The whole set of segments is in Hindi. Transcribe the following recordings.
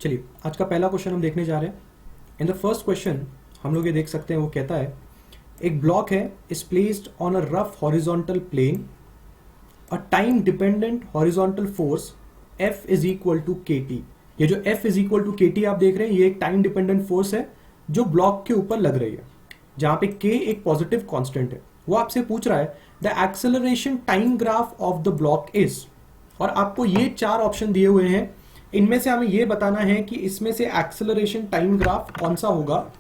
चलिए आज का पहला क्वेश्चन हम देखने जा रहे हैं। इन द फर्स्ट क्वेश्चन हम लोग ये देख सकते हैं, वो कहता है एक ब्लॉक है is placed on a rough horizontal plane, a time dependent horizontal force F is equal to K T. ये जो F is equal to K T आप देख रहे हैं, ये एक टाइम डिपेंडेंट फोर्स है जो ब्लॉक के ऊपर लग रही है, जहां पे K एक पॉजिटिव कांस्टेंट है। वो आपसे पूछ रहा है the acceleration time graph of the block is, और आपको ये चार ऑप्शन दिए हुए हैं। इनमें से हमें ये बताना है कि इसमें से एक्सेलरेशन टाइम ग्राफ कौन सा होगा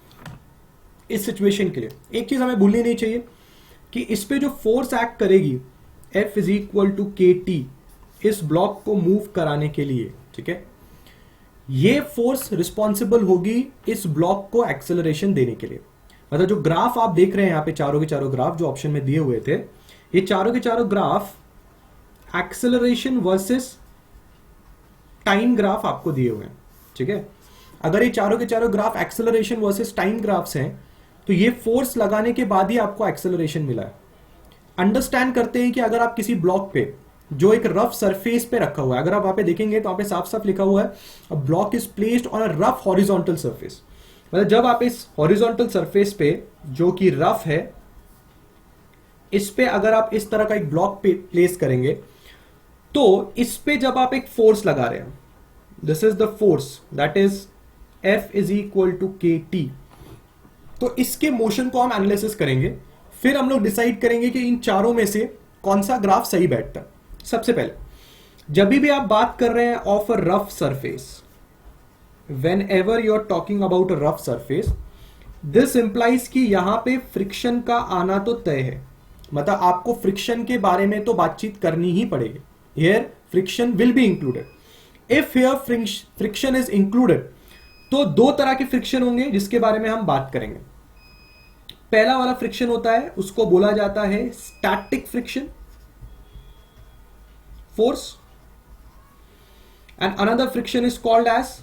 इस सिचुएशन के लिए। एक चीज हमें भूलनी नहीं चाहिए कि इस पे जो फोर्स एक्ट करेगी F is equal to K T इस ब्लॉक को मूव कराने के लिए, ठीक है, ये फोर्स रिस्पॉन्सिबल होगी इस ब्लॉक को एक्सेलरेशन देने के लिए। मतलब जो ग्राफ आप देख रहे हैं यहाँ पे, चारों के चारों ग्राफ जो ऑप्शन में दिए हुए थे, ये चारों के चारों graph acceleration versus time graph आपको दिए हुए हैं, ठीक है। अगर ये चारों के चारों graph acceleration versus time graphs हैं तो ये फोर्स लगाने के बाद ही आपको एक्सेलरेशन मिला है। अंडरस्टैंड करते हैं कि अगर आप किसी ब्लॉक पे जो एक रफ सरफेस पे रखा हुआ है, अगर आप वहां पे देखेंगे तो वहां पे साफ साफ लिखा हुआ है a block is placed on a rough horizontal surface. मतलब जब आप इस हॉरिजॉन्टल सरफेस पे जो कि रफ है, इस पे अगर आप इस तरह का एक ब्लॉक पे प्लेस करेंगे तो इस पे जब आप एक फोर्स लगा रहे हैं, this is the force that is F is equal to K T, तो इसके मोशन को हम एनालिसिस करेंगे। फिर हम लोग डिसाइड करेंगे कि इन चारों में से कौन सा ग्राफ सही बैठता है। सबसे पहले जब भी आप बात कर रहे हैं of a rough surface, whenever you are talking about a rough surface, this implies कि यहां पे फ्रिक्शन का आना तो तय है। मतलब आपको फ्रिक्शन के बारे में तो बातचीत करनी ही पड़ेगी। Here friction will be included. If here friction is included तो दो तरह के फ्रिक्शन होंगे जिसके बारे में हम बात करेंगे। पहला वाला फ्रिक्शन होता है, उसको बोला जाता है static friction force, and another friction is called as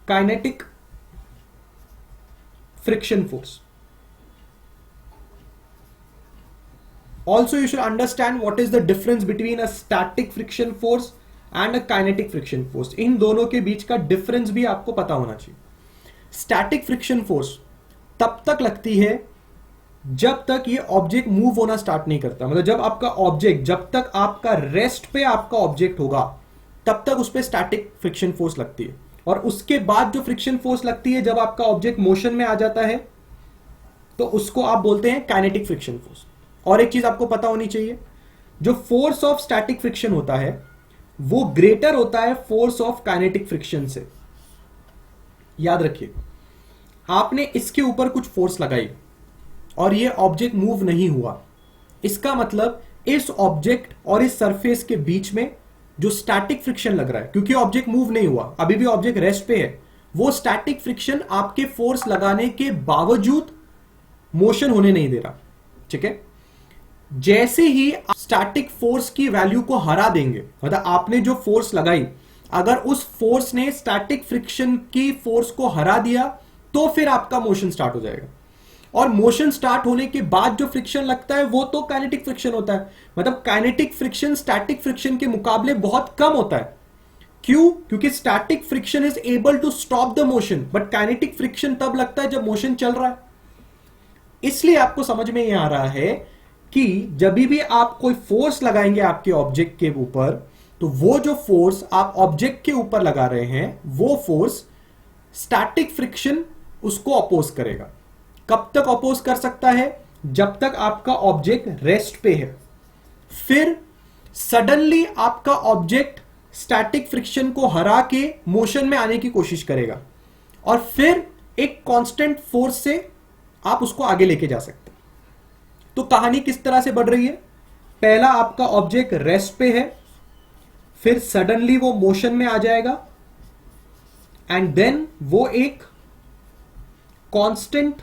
kinetic friction force. Also you should understand what is the difference between a static friction force and a kinetic friction force. इन दोनों के बीच का डिफरेंस भी आपको पता होना चाहिए। स्टैटिक फ्रिक्शन फोर्स तब तक लगती है जब तक ये ऑब्जेक्ट मूव होना स्टार्ट नहीं करता। मतलब जब आपका ऑब्जेक्ट, जब तक आपका रेस्ट पे आपका ऑब्जेक्ट होगा तब तक उस पर स्टैटिक फ्रिक्शन फोर्स लगती है, और उसके बाद जो फ्रिक्शन फोर्स लगती है जब आपका ऑब्जेक्ट मोशन में आ जाता है तो उसको आप बोलते हैं काइनेटिक फ्रिक्शन फोर्स। और एक चीज आपको पता होनी चाहिए, जो फोर्स ऑफ स्टैटिक फ्रिक्शन होता है वो ग्रेटर होता है फोर्स ऑफ काइनेटिक फ्रिक्शन से। याद रखिए, आपने इसके ऊपर कुछ फोर्स लगाई और ये ऑब्जेक्ट मूव नहीं हुआ, इसका मतलब इस ऑब्जेक्ट और इस सरफेस के बीच में जो स्टैटिक फ्रिक्शन लग रहा है, क्योंकि ऑब्जेक्ट मूव नहीं हुआ, अभी भी ऑब्जेक्ट रेस्ट पे है, वो स्टैटिक फ्रिक्शन आपके फोर्स लगाने के बावजूद मोशन होने नहीं दे रहा, ठीक है। जैसे ही स्टैटिक फोर्स की वैल्यू को हरा देंगे, मतलब आपने जो फोर्स लगाई, अगर उस फोर्स ने स्टैटिक फ्रिक्शन की फोर्स को हरा दिया तो फिर आपका मोशन स्टार्ट हो जाएगा। और मोशन स्टार्ट होने के बाद जो फ्रिक्शन लगता है वो तो काइनेटिक फ्रिक्शन होता है। मतलब काइनेटिक फ्रिक्शन स्टैटिक फ्रिक्शन के मुकाबले बहुत कम होता है। क्यों? क्योंकि static friction is able to stop the motion, but kinetic friction तब लगता है जब मोशन चल रहा है। इसलिए आपको समझ में यह आ रहा है कि जब भी आप कोई फोर्स लगाएंगे आपके ऑब्जेक्ट के ऊपर, तो वो जो फोर्स आप ऑब्जेक्ट के ऊपर लगा रहे हैं वो फोर्स स्टैटिक फ्रिक्शन उसको अपोज करेगा। कब तक अपोज कर सकता है? जब तक आपका ऑब्जेक्ट रेस्ट पे है। फिर सडनली आपका ऑब्जेक्ट स्टैटिक फ्रिक्शन को हरा के मोशन में आने की कोशिश करेगा, और फिर एक कांस्टेंट फोर्स से आप उसको आगे लेके जा सकते हैं। तो कहानी किस तरह से बढ़ रही है? पहला आपका ऑब्जेक्ट रेस्ट पे है, फिर सडनली वो मोशन में आ जाएगा, एंड देन वो एक कांस्टेंट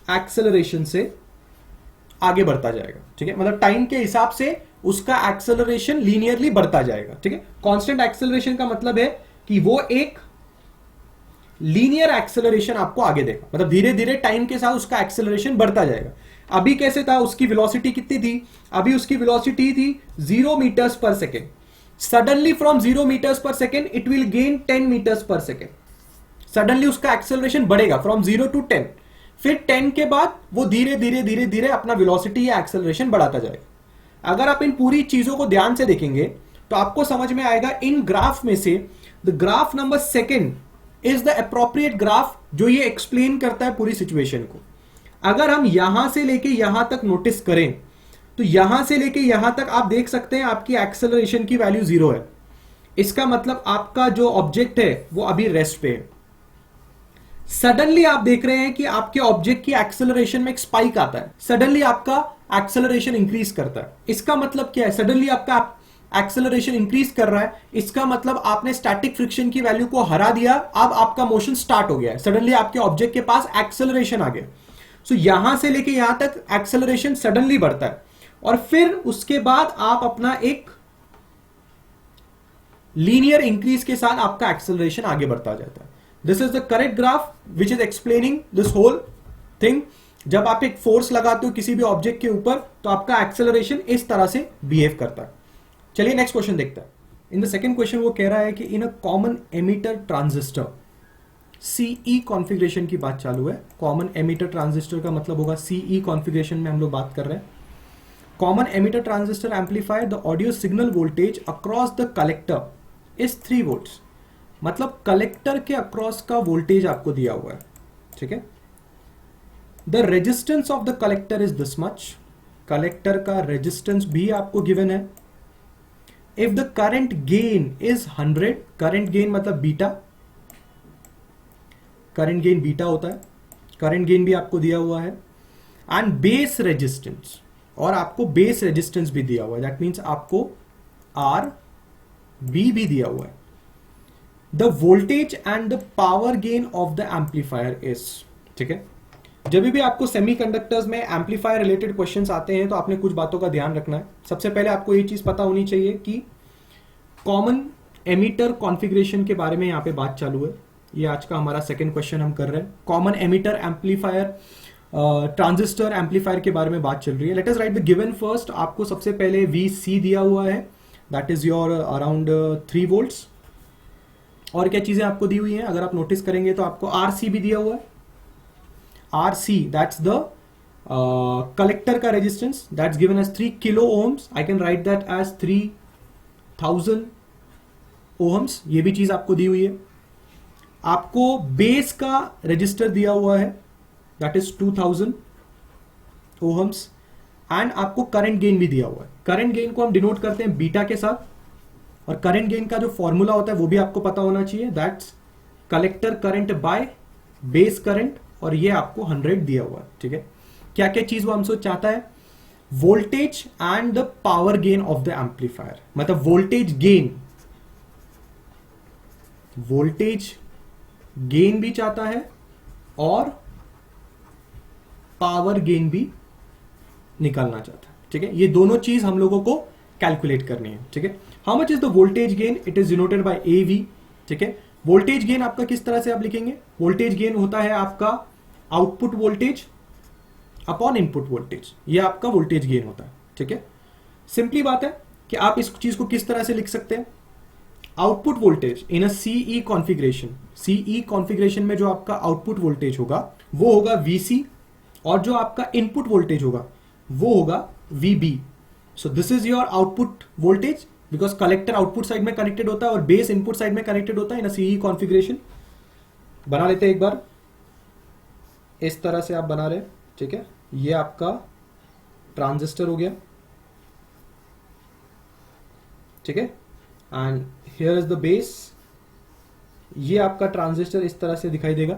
एक्सेलरेशन से आगे बढ़ता जाएगा, ठीक है। मतलब टाइम के हिसाब से उसका एक्सेलरेशन लीनियरली बढ़ता जाएगा, ठीक है। कांस्टेंट एक्सेलरेशन का मतलब है कि वो एक लीनियर एक्सेलरेशन आपको आगे देगा, मतलब धीरे धीरे टाइम के साथ उसका एक्सेलरेशन बढ़ता जाएगा। अभी कैसे था? उसकी वेलोसिटी कितनी थी? अभी उसकी वेलोसिटी थी 0 metres per second. Suddenly from 0 metres per second it will gain 10 metres per second. Suddenly उसका एक्सेलरेशन बढ़ेगा फ्रॉम 0 to 10, फिर 10 के बाद वो धीरे धीरे धीरे धीरे अपना वेलोसिटी या एक्सेलरेशन बढ़ाता जाएगा। अगर आप इन पूरी चीजों को ध्यान से देखेंगे तो आपको समझ में आएगा इन ग्राफ में से the graph number second is the appropriate graph जो ये एक्सप्लेन करता है पूरी सिचुएशन को। अगर हम यहां से लेके यहां तक नोटिस करें तो यहां से लेके यहां तक आप देख सकते हैं आपकी एक्सेलरेशन की वैल्यू 0 है। इसका मतलब आपका जो ऑब्जेक्ट है वो अभी रेस्ट पे है। सडनली आप देख रहे हैं कि आपके ऑब्जेक्ट की एक्सेलरेशन में एक स्पाइक आता है, सडनली आपका एक्सेलरेशन इंक्रीज करता है। इसका मतलब क्या है? सडनली आपका एक्सेलरेशन इंक्रीज कर रहा है, इसका मतलब आपने स्टैटिक फ्रिक्शन की वैल्यू को हरा दिया, अब आपका मोशन स्टार्ट हो गया है। सडनली आपके ऑब्जेक्ट के पास एक्सेलरेशन आ गया। सो यहां से लेके यहां तक एक्सेलरेशन सडनली बढ़ता है और फिर उसके बाद आप अपना एक लीनियर इंक्रीज के साथ आपका एक्सेलरेशन आगे बढ़ता जाता है। This is the correct graph which is explaining this whole thing. जब आप एक फोर्स लगाते हो किसी भी ऑब्जेक्ट के ऊपर तो आपका एक्सेलरेशन इस तरह से बिहेव करता है। चलिए नेक्स्ट क्वेश्चन देखते हैं। इन द सेकेंड क्वेश्चन वो कह रहा है कि in a common emitter transistor, CE configuration की बात चालू है। कॉमन एमिटर ट्रांजिस्टर का मतलब होगा सीई कॉन्फ़िगरेशन में हम लोग बात कर रहे हैं। Common emitter transistor amplifier the audio signal voltage across the collector is 3 volts. मतलब कलेक्टर के अक्रॉस का वोल्टेज आपको दिया हुआ है, ठीक है। The resistance of the collector is this much. Collector का रेजिस्टेंस भी आपको गिवन है। If the current gain is 100, current gain मतलब बीटा, करंट गेन बीटा होता है, करंट गेन भी आपको दिया हुआ है। एंड बेस रेजिस्टेंस, और आपको बेस रेजिस्टेंस भी दिया हुआ है, दैट मीन्स आपको आर बी भी दिया हुआ है। The voltage and the power gain of the amplifier is, ठीक है। जब भी आपको सेमीकंडक्टर्स में एम्पलीफायर रिलेटेड क्वेश्चंस आते हैं तो आपने कुछ बातों का ध्यान रखना है। सबसे पहले आपको ये चीज पता होनी चाहिए कि कॉमन एमिटर कॉन्फ़िगरेशन के बारे में यहाँ पे बात चालू है। ये आज का हमारा सेकंड क्वेश्चन हम कर रहे हैं। Common emitter amplifier transistor amplifier के बारे में बात चल रही है। Let us right the given first. आपको सबसे पहले VC दिया हुआ है, that is your around 3 volts. और क्या चीजें आपको दी हुई हैं? अगर आप नोटिस करेंगे तो आपको RC भी दिया हुआ है। RC दैट्स द कलेक्टर का resistance, that's given as 3 kilo ohms. I can write that as 3000 ohms. ये भी चीज आपको दी हुई है। आपको बेस का रजिस्टर दिया हुआ है, दैट इज 2000 ओहम्स। एंड आपको करंट गेन भी दिया हुआ है। करंट गेन को हम डिनोट करते हैं बीटा के साथ, और करंट गेन का जो फॉर्मूला होता है वो भी आपको पता होना चाहिए, that's collector current by base current, और ये आपको 100 दिया हुआ है, ठीक है। क्या क्या चीज वो हमसे चाहता है? Voltage and the power gain of the amplifier, मतलब वोल्टेज गेन भी चाहता है और पावर गेन भी निकालना चाहता है, ठीक है। ये दोनों चीज हम लोगों को कैलकुलेट करनी है, ठीक है। How much is the voltage gain? It is denoted by AV, ठीक है। वोल्टेज गेन आपका किस तरह से आप लिखेंगे? वोल्टेज गेन होता है आपका output voltage upon input voltage, ये आपका वोल्टेज गेन होता है, ठीक है। सिंपली बात है कि आप इस चीज को किस तरह से लिख सकते हैं? आउटपुट वोल्टेज इन अ CE कॉन्फ़िगरेशन, CE कॉन्फ़िगरेशन में जो आपका आउटपुट वोल्टेज होगा वो होगा VC, और जो आपका इनपुट वोल्टेज होगा वो होगा VB। So this is your output voltage, because collector output side में कनेक्टेड होता है और बेस इनपुट साइड में कनेक्टेड होता है इन CE कॉन्फ़िगरेशन। बना लेते हैं एक बार, इस तरह से आप बना रहे, ठीक है। ये आपका ट्रांजिस्टर हो गया, ठीक है। And here is the base. ये आपका ट्रांजिस्टर इस तरह से दिखाई देगा।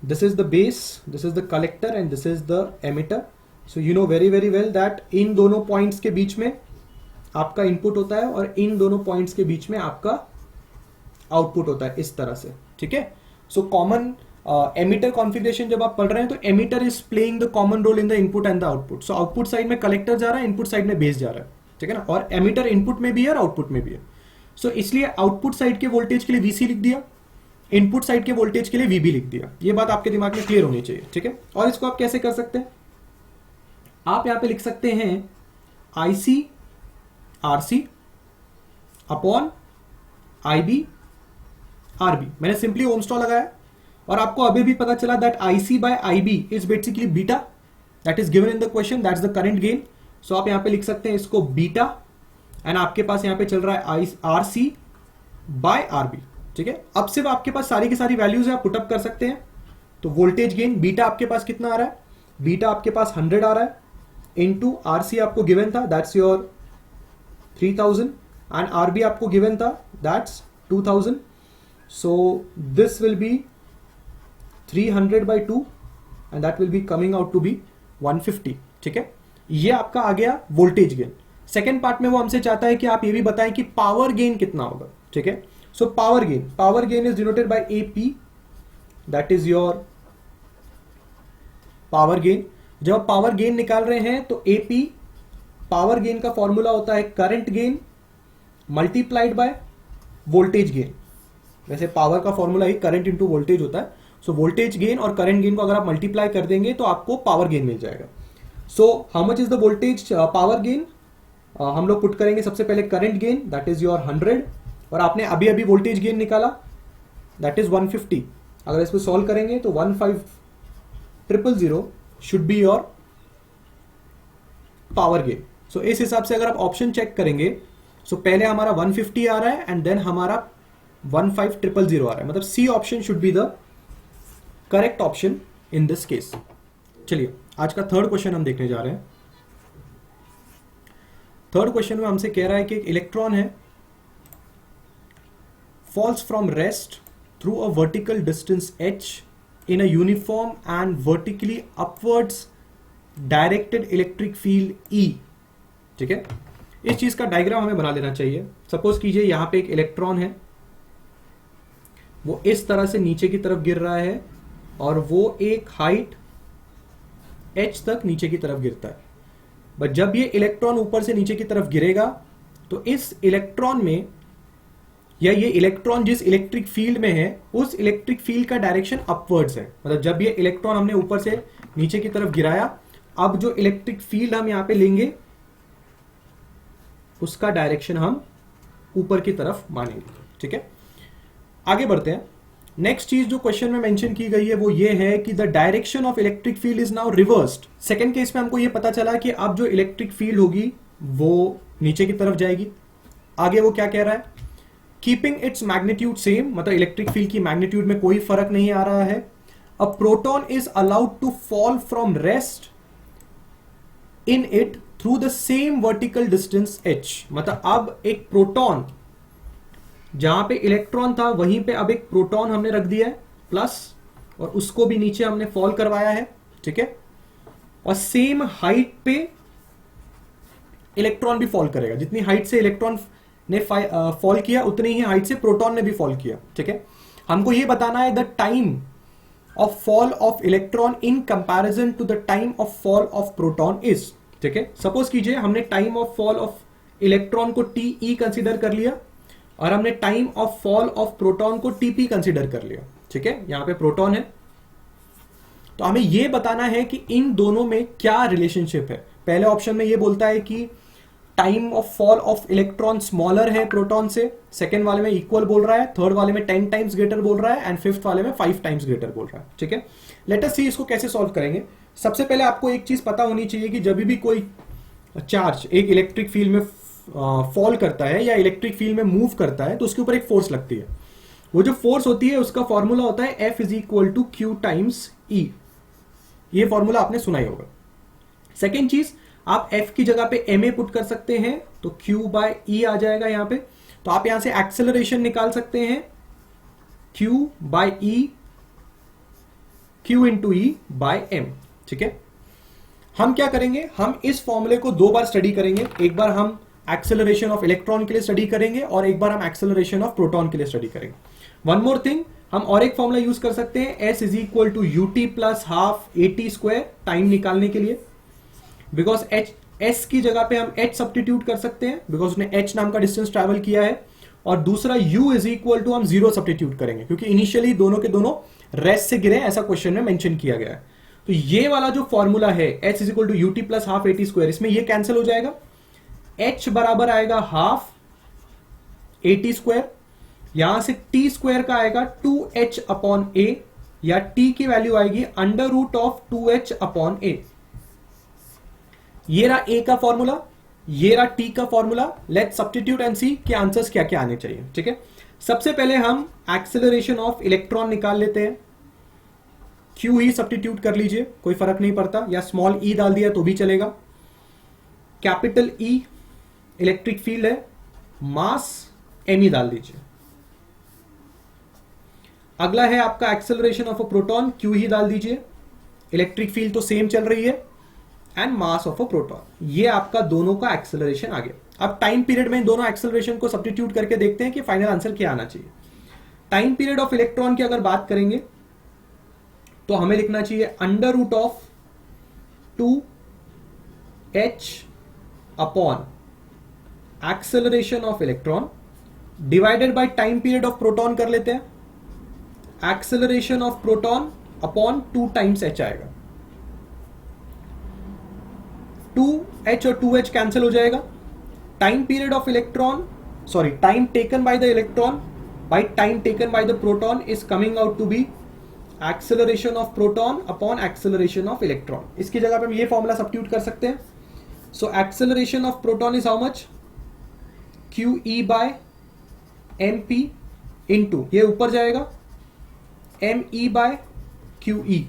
This is the base, this is the collector and this is the emitter. So you know very very well that in दोनों पॉइंट्स के बीच में आपका इनपुट होता है और इन दोनों पॉइंट्स के बीच में आपका आउटपुट होता है, इस तरह से, ठीक है। सो कॉमन एमिटर कॉन्फ़िगरेशन जब आप पढ़ रहे हैं तो emitter is playing the common role in the input and the output. So output side में कलेक्टर जा रहा है, इनपुट साइड में बेस जा रहा है, ठीक है ना। और एमिटर इनपुट में भी है और आउटपुट में भी है। सो इसलिए आउटपुट साइड के वोल्टेज के लिए VC लिख दिया, इनपुट साइड के वोल्टेज के लिए VB लिख दिया। ये बात आपके दिमाग में क्लियर होनी चाहिए, ठीक है। और इसको आप कैसे कर सकते हैं? आप यहां पे लिख सकते हैं IC RC upon IB RB। मैंने सिंपली ओम्स लॉ लगाया और आपको अभी भी पता चला that IC by IB is basically beta, that is given in the question, that's the current gain. So आप यहां पे लिख सकते हैं इसको बीटा, एंड आपके पास यहां पे चल रहा है RC बाय RB। ठीक है, अब सिर्फ आपके पास सारी की सारी वैल्यूज है, आप पुटअप कर सकते हैं। तो वोल्टेज गेन बीटा आपके पास कितना आ रहा है, बीटा आपके पास 100 आ रहा है, इनटू RC आपको गिवन था, दैट्स योर 3000, एंड RB आपको गिवन था, that's 2000। So this will be 300 by 2 and that will be coming out to be 150। ठीक है, ये आपका आ गया वोल्टेज गेन। सेकेंड पार्ट में वो हमसे चाहता है कि आप ये भी बताएं कि पावर गेन कितना होगा। ठीक है, so power gain is denoted by AP, that is your power gain. जब आप पावर गेन निकाल रहे हैं तो AP पावर गेन का फॉर्मूला होता है current gain multiplied by voltage gain. वैसे पावर का फॉर्मूला ही करंट इंटू वोल्टेज होता है। सो वोल्टेज गेन और करंट गेन को अगर आप मल्टीप्लाई कर देंगे तो आपको पावर गेन मिल जाएगा। So how much is the voltage power gain, हम लोग पुट करेंगे सबसे पहले current gain, that is your 100, और आपने अभी अभी वोल्टेज गेन निकाला, दैट इज 150। अगर इसको सॉल्व करेंगे तो 15000 should be your power gain. So इस हिसाब से अगर आप ऑप्शन चेक करेंगे, सो पहले हमारा 150 आ रहा है एंड देन हमारा 15000 आ रहा है, मतलब C option should be the correct option in this case. चलिए आज का थर्ड क्वेश्चन हम देखने जा रहे हैं। थर्ड क्वेश्चन में हमसे कह रहा है कि एक इलेक्ट्रॉन है, falls from rest through a vertical distance h in a uniform and vertically upwards directed electric field E। ठीक है, इस चीज का डायग्राम हमें बना लेना चाहिए। सपोज कीजिए यहां पे एक इलेक्ट्रॉन है, वो इस तरह से नीचे की तरफ गिर रहा है और वो एक हाइट h तक नीचे की तरफ गिरता है। बट जब ये इलेक्ट्रॉन ऊपर से नीचे की तरफ गिरेगा तो इस इलेक्ट्रॉन में, या ये इलेक्ट्रॉन जिस इलेक्ट्रिक फील्ड में है उस इलेक्ट्रिक फील्ड का डायरेक्शन अपवर्ड्स है। मतलब जब ये इलेक्ट्रॉन हमने ऊपर से नीचे की तरफ गिराया, अब जो इलेक्ट्रिक फील्ड हम यहां पे लेंगे उसका डायरेक्शन हम ऊपर की तरफ मानेंगे। ठीक है, आगे बढ़ते हैं। नेक्स्ट चीज जो क्वेश्चन में मेंशन की गई है वो ये है कि the direction of electric field is now reversed. Second case में हमको ये पता चला कि अब जो इलेक्ट्रिक फील्ड होगी वो नीचे की तरफ जाएगी। आगे वो क्या कह रहा है, कीपिंग इट्स मैग्नीट्यूड सेम, मतलब इलेक्ट्रिक फील्ड की मैग्नीट्यूड में कोई फर्क नहीं आ रहा है। A proton is allowed to fall from rest in it through the same vertical distance h। मतलब अब एक प्रोटॉन, जहां पे इलेक्ट्रॉन था वहीं पे अब एक प्रोटॉन हमने रख दिया है प्लस, और उसको भी नीचे हमने फॉल करवाया है। ठीक है, और सेम हाइट पे इलेक्ट्रॉन भी फॉल करेगा। जितनी हाइट से इलेक्ट्रॉन ने फॉल किया उतनी ही हाइट से प्रोटॉन ने भी फॉल किया। ठीक है, हमको ये बताना है the time of fall of electron in comparison to the time of fall of proton is. ठीक है, सपोज कीजिए हमने time of fall of electron को TE कंसीडर कर लिया और हमने time of fall of proton को TP कंसीडर कर लिया। ठीक है, यहां पे प्रोटॉन है, तो हमें यह बताना है कि इन दोनों में क्या रिलेशनशिप है। पहले ऑप्शन में यह बोलता है कि time of fall of electron smaller है प्रोटॉन से, सेकेंड वाले में इक्वल बोल रहा है, थर्ड वाले में 10 टाइम्स ग्रेटर बोल रहा है, एंड फिफ्थ वाले में 5 टाइम्स ग्रेटर बोल रहा है। ठीक है, लेट अस सी इसको कैसे सॉल्व करेंगे। सबसे पहले आपको एक चीज पता होनी चाहिए कि जब भी कोई चार्ज एक इलेक्ट्रिक फील्ड में फॉल करता है या इलेक्ट्रिक फील्ड में मूव करता है तो उसके ऊपर एक फोर्स लगती है। वो जो फोर्स होती है उसका फॉर्मूला होता है F = Q × E। ये फॉर्मूला आपने सुना ही होगा। सेकेंड चीज, आप F की जगह पे ma पुट कर सकते हैं तो Q/E आ जाएगा यहां पे। तो आप यहां से एक्सेलरेशन निकाल सकते हैं Q/E, Q × E/m। ठीक है, हम क्या करेंगे, हम इस फॉर्मूले को दो बार स्टडी करेंगे। एक बार हम एक्सेलरेशन ऑफ इलेक्ट्रॉन के लिए स्टडी करेंगे और एक बार हम एक्सेलरेशन ऑफ प्रोटॉन के लिए स्टडी करेंगे। वन मोर थिंग, हम और एक फॉर्मूला यूज कर सकते हैं S = ut + ½ at², टाइम निकालने के लिए। बिकॉज S की जगह पे हम h सब्स्टिट्यूट कर सकते हैं बिकॉज उसने h नाम का डिस्टेंस ट्रैवल किया है, और दूसरा u = हम 0 सब्स्टिट्यूट करेंगे क्योंकि इनिशियली दोनों के दोनों रेस्ट से गिरे, ऐसा क्वेश्चन में मेंशन किया गया है। तो ये वाला जो फॉर्मूला है h = ut + ½ at², इसमें ये कैंसिल हो जाएगा। h बराबर आएगा ½ AT स्क्वायर, यहां से T स्क्वायर का आएगा 2H अपॉन A, या T की वैल्यू आएगी under root of 2H upon A। ये रहा A का फॉर्मूला, ये रहा T का फॉर्मूला। लेट्स सब्स्टिट्यूट एंड सी कि आंसर्स क्या क्या आने चाहिए। ठीक है, सबसे पहले हम एक्सेलरेशन ऑफ इलेक्ट्रॉन निकाल लेते हैं। Q ही सब्स्टिट्यूट कर लीजिए, कोई फर्क नहीं पड़ता, या स्मॉल e डाल दिया तो भी चलेगा। कैपिटल E इलेक्ट्रिक फील्ड है, मास me डाल दीजिए। अगला है आपका acceleration of a proton, Q ही डाल दीजिए, इलेक्ट्रिक फील्ड तो सेम चल रही है, and mass of a proton. ये आपका दोनों का एक्सेलरेशन आ गया। अब टाइम पीरियड में इन दोनों एक्सेलरेशन को सब्स्टिट्यूट करके देखते हैं कि फाइनल आंसर क्या आना चाहिए। टाइम पीरियड ऑफ इलेक्ट्रॉन की अगर बात करेंगे तो हमें लिखना चाहिए under root of 2H upon acceleration of electron divided by time period of proton कर लेते हैं। Acceleration of proton upon 2 times H आएगा। 2H और 2H कैंसिल हो जाएगा। Time period of electron, sorry, time taken by the electron by time taken by the proton is coming out to be acceleration of proton upon acceleration of electron. इसकी जगह पे हम ये फॉर्मूला सब्स्टिट्यूट कर सकते हैं। So acceleration of proton is how much, QE by MP into, ये ऊपर जाएगा, ME बाय QE।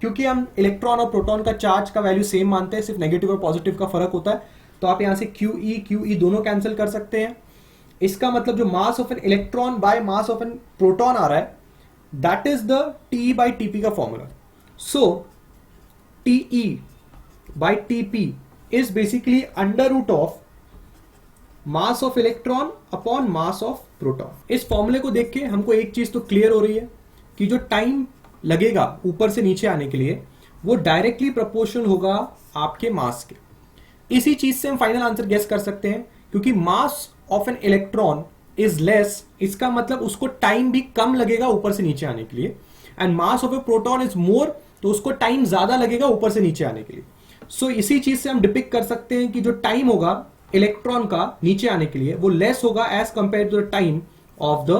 क्योंकि हम इलेक्ट्रॉन और प्रोटॉन का चार्ज का वैल्यू सेम मानते हैं, सिर्फ नेगेटिव और पॉजिटिव का फर्क होता है, तो आप यहां से QE दोनों कैंसिल कर सकते हैं। इसका मतलब जो mass of an electron by mass of an proton आ रहा है, that is the TE by TP का formula. So TE by TP is basically under root of mass of electron upon mass of proton. इस फॉर्मूले को देख के हमको एक चीज तो क्लियर हो रही है कि जो टाइम लगेगा ऊपर से नीचे आने के लिए वो डायरेक्टली प्रोपोर्शनल होगा आपके मास के। इसी चीज से हम फाइनल आंसर गेस कर सकते हैं, क्योंकि मास of an electron is less, इसका मतलब उसको टाइम भी कम लगेगा ऊपर से नीचे आने के लिए, and mass of A proton is more, तो उसको टाइम ज्यादा लगेगा ऊपर से नीचे आने के लिए। सो इसी चीज से हम डिपिक्ट कर सकते हैं कि जो टाइम होगा इलेक्ट्रॉन का नीचे आने के लिए वो लेस होगा as compared to the time of the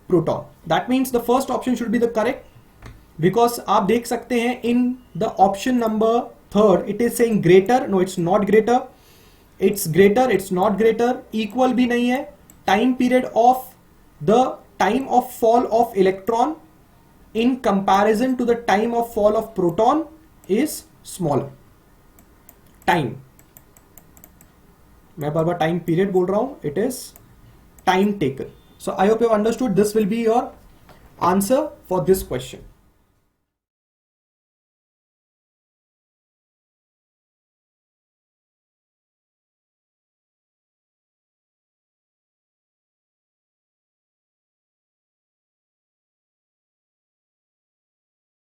proton. That means the first option should be the correct, because आप देख सकते हैं in the option number third it is saying greater, no it's not greater, it's greater, it's not greater, equal भी नहीं है। Time period of the time of fall of electron in comparison to the time of fall of proton is smaller. Time, मैं बार बार टाइम पीरियड बोल रहा हूं, it is time taken. So I hope you have understood. This will be your answer for this question.